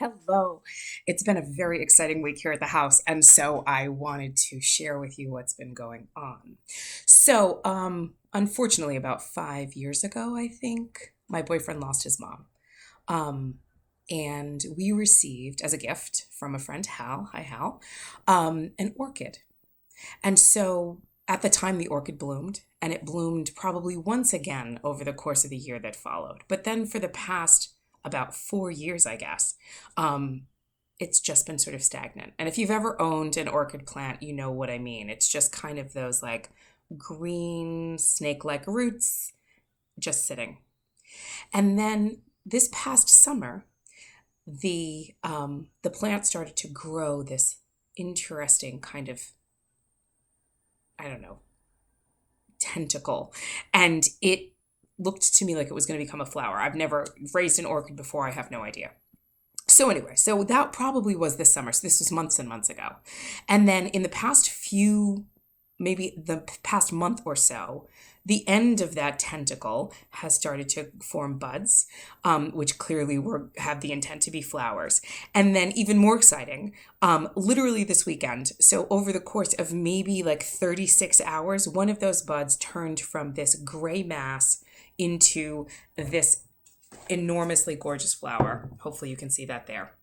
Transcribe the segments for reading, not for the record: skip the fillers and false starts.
Hello. It's been a very exciting week here at the house, and so I wanted to share with you what's been going on. Unfortunately, about 5 years ago, I think, my boyfriend lost his mom. Um, and we received as a gift from a friend, Hal, hi Hal, an orchid. And so at the time, the orchid bloomed, and it bloomed probably once again over the course of the year that followed. But then for the past about 4 years, I guess, um, it's just been sort of stagnant. And if you've ever owned an orchid plant, you know what I mean. It's just kind of those like green snake-like roots just sitting. And then this past summer, the plant started to grow this interesting kind of, I don't know, tentacle, and it looked to me like it was going to become a flower. I've never raised an orchid before. I have no idea. So anyway, so that probably was this summer. So this was months and months ago. And then in the past few, maybe the past month or so, the end of that tentacle has started to form buds, which clearly have the intent to be flowers. And then even more exciting, literally this weekend, so over the course of maybe like 36 hours, one of those buds turned from this gray mass into this enormously gorgeous flower. Hopefully you can see that there.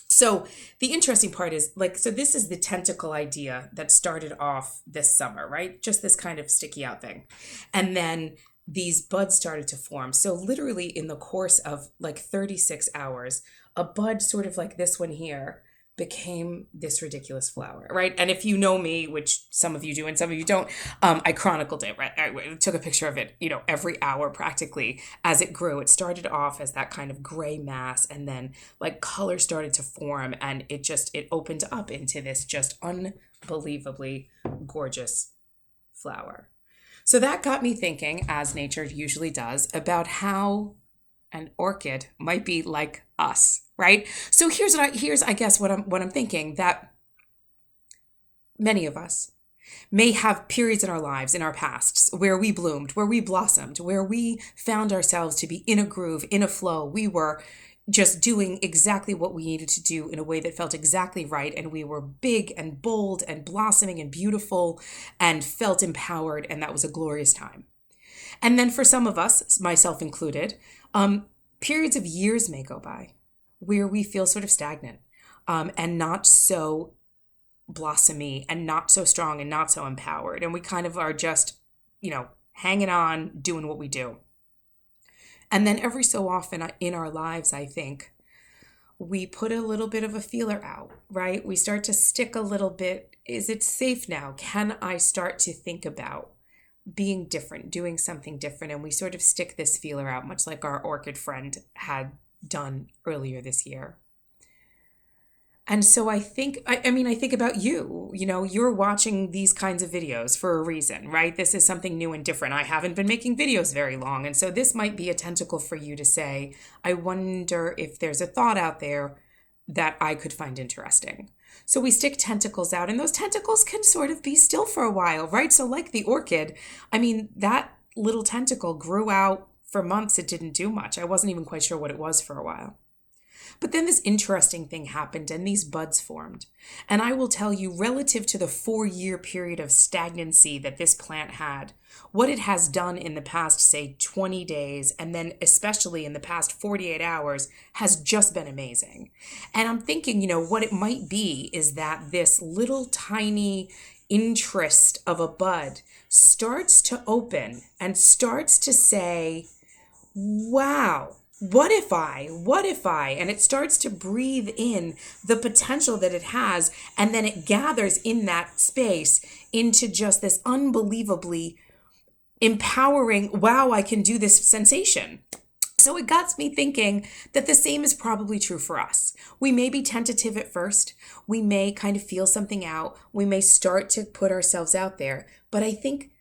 So the interesting part is like, so this is the tentacle idea that started off this summer, right? Just this kind of sticky out thing. And then these buds started to form. So literally in the course of like 36 hours, a bud sort of like this one here became this ridiculous flower, right? And if you know me, which some of you do and some of you don't, I chronicled it, right? I took a picture of it, every hour practically as it grew. It started off as that kind of gray mass, and then like color started to form, and it opened up into this just unbelievably gorgeous flower. So that got me thinking, as nature usually does, about how an orchid might be like us, right? So here's I guess what I'm thinking, that many of us may have periods in our lives, in our pasts, where we bloomed, where we blossomed, where we found ourselves to be in a groove, in a flow. We were just doing exactly what we needed to do in a way that felt exactly right, and we were big and bold and blossoming and beautiful and felt empowered, and that was a glorious time. And then for some of us, myself included, periods of years may go by where we feel sort of stagnant, and not so blossomy and not so strong and not so empowered. And we kind of are just, hanging on, doing what we do. And then every so often in our lives, I think, we put a little bit of a feeler out, right? We start to stick a little bit. Is it safe now? Can I start to think about being different, doing something different? And we sort of stick this feeler out, much like our orchid friend had done earlier this year. And so I think, I think about you, you're watching these kinds of videos for a reason, right? This is something new and different. I haven't been making videos very long. And so this might be a tentacle for you to say, I wonder if there's a thought out there that I could find interesting. So we stick tentacles out, and those tentacles can sort of be still for a while, right? So like the orchid, that little tentacle grew out for months. It didn't do much. I wasn't even quite sure what it was for a while. But then this interesting thing happened, and these buds formed. And I will tell you, relative to the 4-year period of stagnancy that this plant had, what it has done in the past, say, 20 days, and then especially in the past 48 hours, has just been amazing. And I'm thinking, what it might be is that this little tiny interest of a bud starts to open and starts to say, wow, what if I, and it starts to breathe in the potential that it has, and then it gathers in that space into just this unbelievably empowering, wow, I can do this sensation. So it got me thinking that the same is probably true for us. We may be tentative at first. We may kind of feel something out. We may start to put ourselves out there. But I think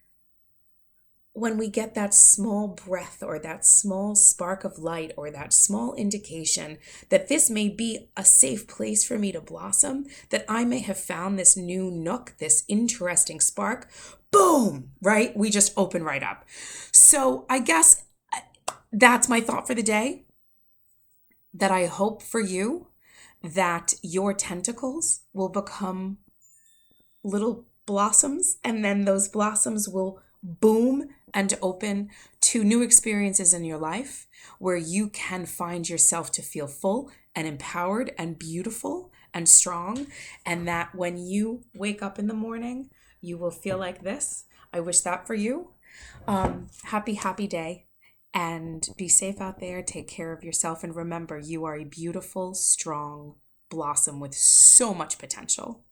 when we get that small breath or that small spark of light or that small indication that this may be a safe place for me to blossom, that I may have found this new nook, this interesting spark, boom, right? We just open right up. So I guess that's my thought for the day, that I hope for you that your tentacles will become little blossoms, and then those blossoms will boom and open to new experiences in your life where you can find yourself to feel full and empowered and beautiful and strong. And that when you wake up in the morning, you will feel like this. I wish that for you. Happy day. And be safe out there. Take care of yourself. And remember, you are a beautiful, strong blossom with so much potential.